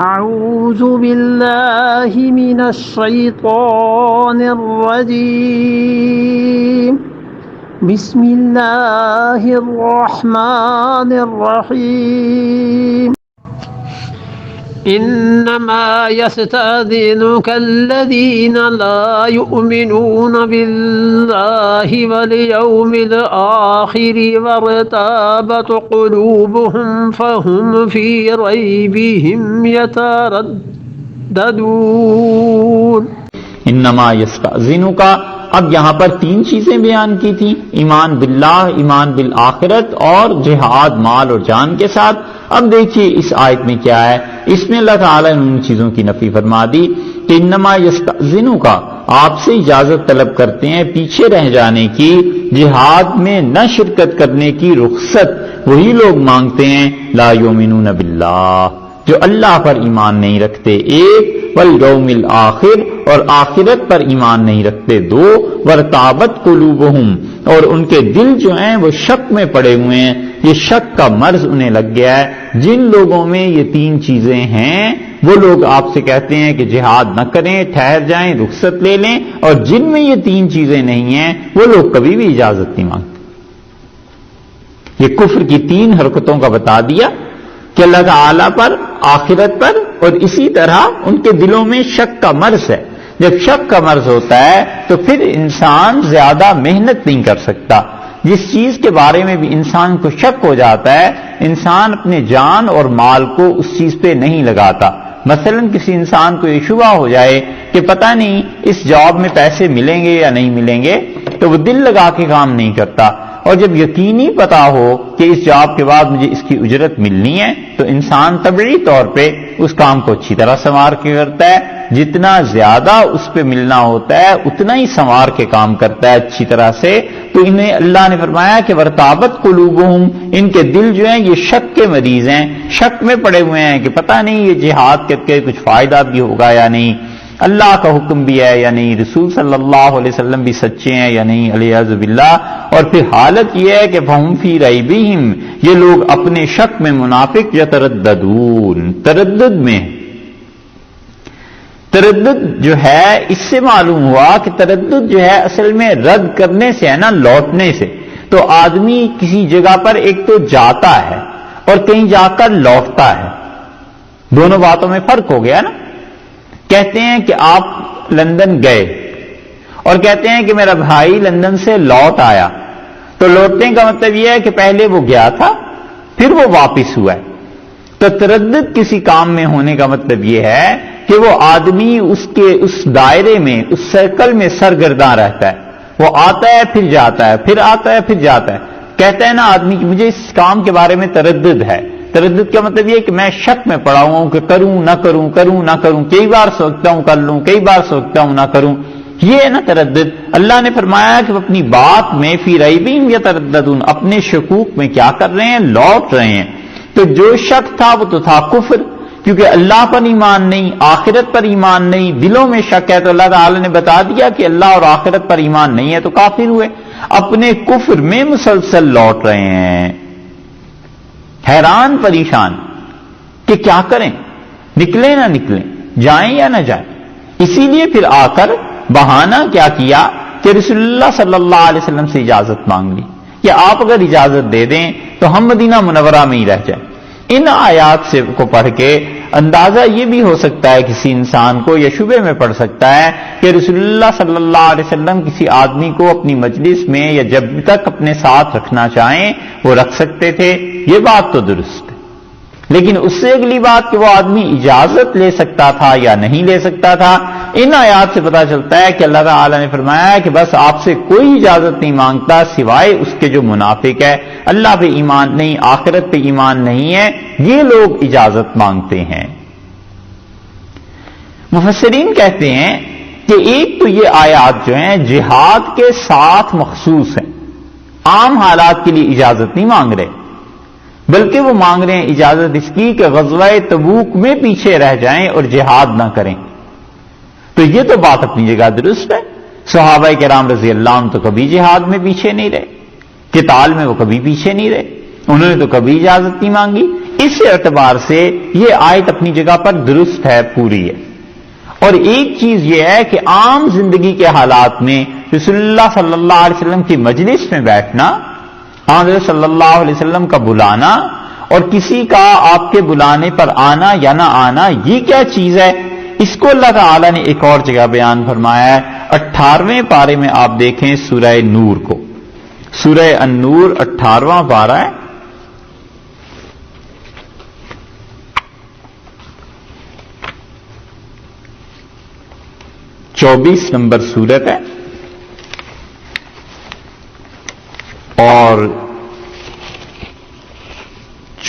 أعوذ بالله من الشيطان الرجيم بسم الله الرحمن الرحيم إنما يستأذنك الذين لا يؤمنون بالله واليوم الآخر وارتابت قلوبهم فهم في ريبهم يترددون انما یستأذنک، اب یہاں پر 3 چیزیں بیان کی تھیں، ایمان باللہ، ایمان بالآخرت اور جہاد مال اور جان کے ساتھ۔ اب دیکھیے اس آیت میں کیا ہے، اس میں اللہ تعالیٰ نے ان چیزوں کی نفی فرما دی کہ انما یستأذنک، آپ سے اجازت طلب کرتے ہیں پیچھے رہ جانے کی، جہاد میں نہ شرکت کرنے کی رخصت وہی لوگ مانگتے ہیں لا یؤمنون باللہ، جو اللہ پر ایمان نہیں رکھتے، 1 والیوم الآخر، اور آخرت پر ایمان نہیں رکھتے، 2 وارتابت قلوبہم، اور ان کے دل جو ہیں وہ شک میں پڑے ہوئے ہیں، یہ شک کا مرض انہیں لگ گیا ہے۔ جن لوگوں میں یہ 3 چیزیں ہیں وہ لوگ آپ سے کہتے ہیں کہ جہاد نہ کریں، ٹھہر جائیں، رخصت لے لیں، اور جن میں یہ 3 چیزیں نہیں ہیں وہ لوگ کبھی بھی اجازت نہیں مانگتے۔ یہ کفر کی 3 حرکتوں کا بتا دیا کہ اللہ تعالیٰ پر، آخرت پر، اور اسی طرح ان کے دلوں میں شک کا مرض ہے۔ جب شک کا مرض ہوتا ہے تو پھر انسان زیادہ محنت نہیں کر سکتا۔ جس چیز کے بارے میں بھی انسان کو شک ہو جاتا ہے، انسان اپنے جان اور مال کو اس چیز پہ نہیں لگاتا۔ مثلا کسی انسان کو یہ شبہ ہو جائے کہ پتہ نہیں اس جاب میں پیسے ملیں گے یا نہیں ملیں گے، تو وہ دل لگا کے کام نہیں کرتا، اور جب یقینی پتا ہو کہ اس جاب کے بعد مجھے اس کی اجرت ملنی ہے تو انسان طبعی طور پہ اس کام کو اچھی طرح سنوار کے کرتا ہے۔ جتنا زیادہ اس پہ ملنا ہوتا ہے اتنا ہی سنوار کے کام کرتا ہے اچھی طرح سے۔ تو انہیں اللہ نے فرمایا کہ ورتابت قلوبہم، ان کے دل جو ہیں یہ شک کے مریض ہیں، شک میں پڑے ہوئے ہیں کہ پتہ نہیں یہ جہاد کر کے کچھ فائدہ بھی ہوگا یا نہیں، اللہ کا حکم بھی ہے یا نہیں، رسول صلی اللہ علیہ وسلم بھی سچے ہیں یا نہیں، علیہ باللہ۔ اور پھر حالت یہ ہے کہ فہم فی ریبہم، یہ لوگ اپنے شک میں منافق یترددون، تردد میں۔ تردد جو ہے اس سے معلوم ہوا کہ تردد جو ہے اصل میں رد کرنے سے ہے نا، لوٹنے سے۔ تو آدمی کسی جگہ پر ایک تو جاتا ہے اور کہیں جا کر لوٹتا ہے، دونوں باتوں میں فرق ہو گیا نا۔ کہتے ہیں کہ آپ لندن گئے اور کہتے ہیں کہ میرا بھائی لندن سے لوٹ آیا، تو لوٹنے کا مطلب یہ ہے کہ پہلے وہ گیا تھا پھر وہ واپس ہوا ہے۔ تو تردد کسی کام میں ہونے کا مطلب یہ ہے کہ وہ آدمی اس دائرے میں، اس سرکل میں سرگرداں رہتا ہے، وہ آتا ہے پھر جاتا ہے، پھر آتا ہے پھر جاتا ہے۔ کہتا ہے نا آدمی کہ مجھے اس کام کے بارے میں تردد ہے۔ تردد کا مطلب یہ کہ میں شک میں پڑا ہوں کہ کروں نہ کروں، کروں نہ کروں، کئی بار سوچتا ہوں کر لوں، کئی بار سوچتا ہوں نہ کروں، یہ ہے نا تردد۔ اللہ نے فرمایا کہ وہ اپنی بات میں فی ریبہم یترددون، اپنے شکوک میں کیا کر رہے ہیں، لوٹ رہے ہیں۔ تو جو شک تھا وہ تو تھا کفر، کیونکہ اللہ پر ایمان نہیں، آخرت پر ایمان نہیں، دلوں میں شک ہے، تو اللہ تعالی نے بتا دیا کہ اللہ اور آخرت پر ایمان نہیں ہے تو کافر ہوئے، اپنے کفر میں مسلسل لوٹ رہے ہیں، حیران پریشان کہ کیا کریں، نکلیں نہ نکلیں، جائیں یا نہ جائیں۔ اسی لیے پھر آ کر بہانہ کیا کیا کہ رسول اللہ صلی اللہ علیہ وسلم سے اجازت مانگ لی کہ آپ اگر اجازت دے دیں تو ہم مدینہ منورہ میں ہی رہ جائیں۔ ان آیات سے کو پڑھ کے اندازہ یہ بھی ہو سکتا ہے کسی انسان کو، یا شبے میں پڑ سکتا ہے کہ رسول اللہ صلی اللہ علیہ وسلم کسی آدمی کو اپنی مجلس میں یا جب تک اپنے ساتھ رکھنا چاہیں وہ رکھ سکتے تھے، یہ بات تو درست ہے، لیکن اس سے اگلی بات کہ وہ آدمی اجازت لے سکتا تھا یا نہیں لے سکتا تھا، ان آیات سے پتہ چلتا ہے کہ اللہ تعالیٰ نے فرمایا کہ بس آپ سے کوئی اجازت نہیں مانگتا سوائے اس کے جو منافق ہے، اللہ پہ ایمان نہیں، آخرت پہ ایمان نہیں ہے، یہ لوگ اجازت مانگتے ہیں۔ مفسرین کہتے ہیں کہ ایک تو یہ آیات جو ہیں جہاد کے ساتھ مخصوص ہیں، عام حالات کے لیے اجازت نہیں مانگ رہے، بلکہ وہ مانگ رہے ہیں اجازت اس کی کہ غزوہ تبوک میں پیچھے رہ جائیں اور جہاد نہ کریں۔ تو یہ تو بات اپنی جگہ درست ہے، صحابہ کرام رضی اللہ عنہ تو کبھی جہاد میں پیچھے نہیں رہے، قتال میں وہ کبھی پیچھے نہیں رہے، انہوں نے تو کبھی اجازت نہیں مانگی۔ اس اعتبار سے یہ آیت اپنی جگہ پر درست ہے، پوری ہے۔ اور ایک چیز یہ ہے کہ عام زندگی کے حالات میں رسول اللہ صلی اللہ علیہ وسلم کی مجلس میں بیٹھنا، حضرت صلی اللہ علیہ وسلم کا بلانا اور کسی کا آپ کے بلانے پر آنا یا نہ آنا، یہ کیا چیز ہے؟ اس کو اللہ تعالیٰ نے ایک اور جگہ بیان فرمایا ہے۔ 18ویں پارے میں آپ دیکھیں سورہ نور کو، سورہ النور 18واں پارہ ہے، چوبیس نمبر سورت ہے اور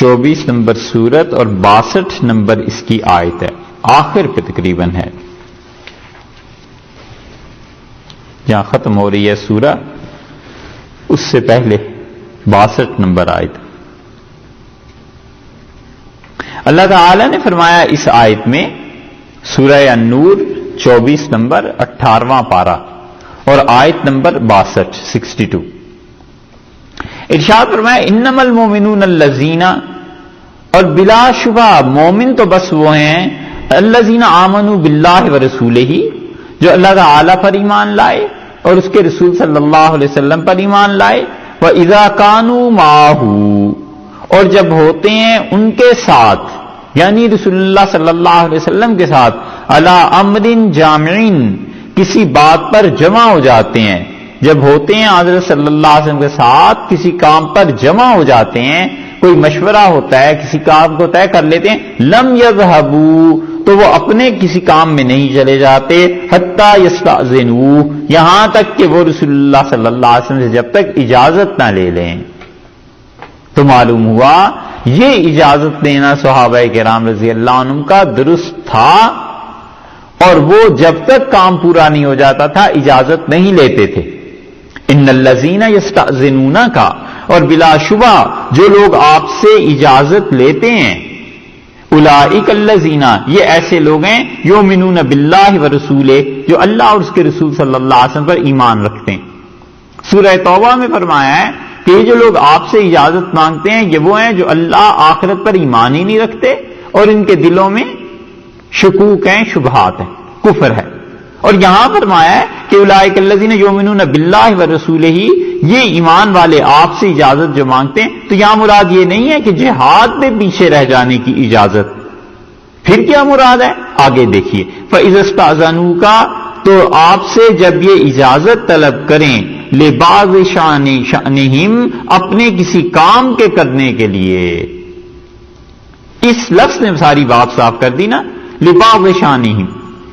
24 نمبر سورت اور 62 نمبر اس کی آیت ہے، آخر پہ تقریباً ہے، جہاں ختم ہو رہی ہے سورہ اس سے پہلے 62 نمبر آیت۔ اللہ تعالی نے فرمایا اس آیت میں، سورہ النور 24 نمبر 18واں پارہ اور آیت نمبر 62 ارشاد فرمایا انما المؤمنون الذین، اور بلا شبہ مومن تو بس وہ ہیں الذین آمنوا باللہ ورسولہ، جو اللہ تعالی پر ایمان لائے اور اس کے رسول صلی اللہ علیہ وسلم پر ایمان لائے، وَإِذَا كَانُوا مَعَهُ، اور جب ہوتے ہیں ان کے ساتھ، یعنی رسول اللہ صلی اللہ علیہ وسلم کے ساتھ، علی امر جامع، کسی بات پر جمع ہو جاتے ہیں، جب ہوتے ہیں حضرت صلی اللہ علیہ وسلم کے ساتھ کسی کام پر جمع ہو جاتے ہیں، کوئی مشورہ ہوتا ہے، کسی کام کو طے کر لیتے ہیں، لم یذهبوا، تو وہ اپنے کسی کام میں نہیں چلے جاتے، حتی یستأذنوا، یہاں تک کہ وہ رسول اللہ صلی اللہ علیہ وسلم سے جب تک اجازت نہ لے لیں۔ تو معلوم ہوا یہ اجازت دینا صحابہ کرام رضی اللہ عنہم کا درست تھا، اور وہ جب تک کام پورا نہیں ہو جاتا تھا اجازت نہیں لیتے تھے۔ ان الذین یستأذنون کا، اور بلا شبہ جو لوگ آپ سے اجازت لیتے ہیں، اولئک الذین، یہ ایسے لوگ ہیں یؤمنون باللہ ورسولہ، جو اللہ اور اس کے رسول صلی اللہ علیہ وسلم پر ایمان رکھتے ہیں۔ سورہ توبہ میں فرمایا ہے کہ یہ جو لوگ آپ سے اجازت مانگتے ہیں، یہ وہ ہیں جو اللہ آخرت پر ایمان ہی نہیں رکھتے اور ان کے دلوں میں شکوک ہیں، شبہات ہیں، کفر ہے۔ اور یہاں فرمایا ہے کہ اولئک الذین یؤمنون باللہ ورسولہ، یہ ایمان والے آپ سے اجازت جو مانگتے ہیں، تو یہاں مراد یہ نہیں ہے کہ جہاد میں پیچھے رہ جانے کی اجازت، پھر کیا مراد ہے آگے دیکھیے، فَإِذَا اسْتَأْذَنُوكَ، تو آپ سے جب یہ اجازت طلب کریں، لِبَعْضِ شَأْنِهِمْ، اپنے کسی کام کے کرنے کے لیے، اس لفظ نے ساری بات صاف کر دی نا، لِبَعْضِ شَأْنِهِمْ،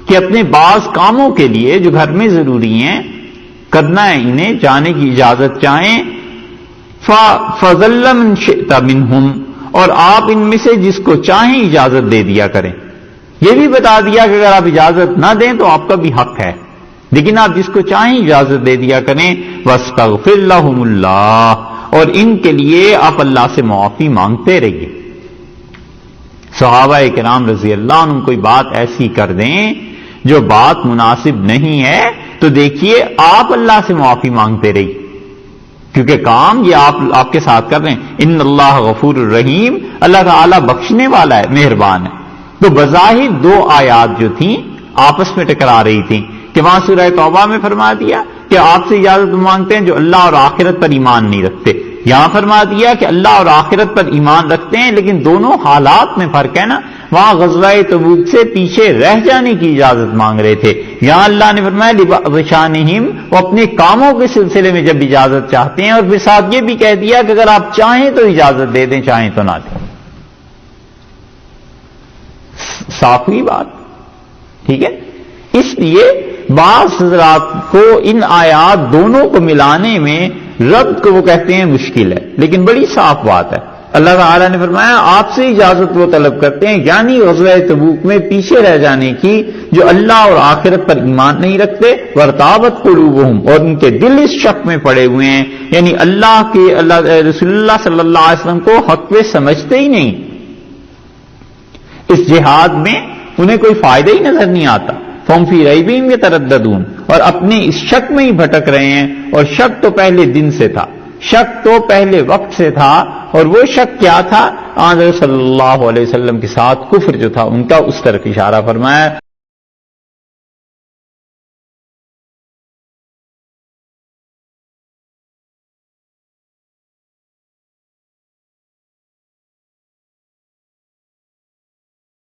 کہ اپنے بعض کاموں کے لیے جو گھر میں ضروری ہیں کرنا ہے، انہیں جانے کی اجازت چاہیں، فَفَضَلَّ مَنْ شِئْتَ مِنْهُمْ، اور آپ ان میں سے جس کو چاہیں اجازت دے دیا کریں۔ یہ بھی بتا دیا کہ اگر آپ اجازت نہ دیں تو آپ کا بھی حق ہے، لیکن آپ جس کو چاہیں اجازت دے دیا کریں۔ وَاسْتَغْفِرْ لَهُمُ اللَّهُ، اور ان کے لیے آپ اللہ سے معافی مانگتے رہیے۔ صحابہ کرام رضی اللہ عنہ کوئی بات ایسی کر دیں جو بات مناسب نہیں ہے تو دیکھیے آپ اللہ سے معافی مانگتے رہیے، کیونکہ کام یہ آپ کے ساتھ کر رہے ہیں۔ ان اللہ غفور الرحیم، اللہ تعالیٰ بخشنے والا ہے، مہربان ہے۔ تو بظاہر دو آیات جو تھیں آپس میں ٹکرا رہی تھیں، کہ وہاں سورہ توبہ میں فرما دیا کہ آپ سے اجازت مانگتے ہیں جو اللہ اور آخرت پر ایمان نہیں رکھتے، یہاں فرما دیا کہ اللہ اور آخرت پر ایمان رکھتے ہیں، لیکن دونوں حالات میں فرق ہے نا۔ وہاں غزوہ تبوک سے پیچھے رہ جانے کی اجازت مانگ رہے تھے، یہاں اللہ نے فرمایا لِبَعْضِ، وہ اپنے کاموں کے سلسلے میں جب اجازت چاہتے ہیں، اور پھر ساتھ یہ بھی کہہ دیا کہ اگر آپ چاہیں تو اجازت دے دیں، چاہیں تو نہ دیں۔ صاف ہوئی بات، ٹھیک ہے۔ اس لیے بعض حضرات کو ان آیات دونوں کو ملانے میں ربط کو وہ کہتے ہیں مشکل ہے، لیکن بڑی صاف بات ہے۔ اللہ تعالیٰ نے فرمایا آپ سے اجازت وہ طلب کرتے ہیں، یعنی غزوہ تبوک میں پیچھے رہ جانے کی، جو اللہ اور آخرت پر ایمان نہیں رکھتے، وَارْتَابَتْ قُلُوبُهُمْ، اور ان کے دل اس شک میں پڑے ہوئے ہیں، یعنی رسول اللہ صلی اللہ علیہ وسلم کو حق میں سمجھتے ہی نہیں، اس جہاد میں انہیں کوئی فائدہ ہی نظر نہیں آتا، فَهُمْ فِي رَيْبِهِمْ يَتَرَدَّدُونَ، اور اپنے اس شک میں ہی بھٹک رہے ہیں، اور شک تو پہلے دن سے تھا، شک تو پہلے وقت سے تھا، اور وہ شک کیا تھا حضرت صلی اللہ علیہ وسلم کے ساتھ کفر جو تھا ان کا اس طرف اشارہ فرمایا.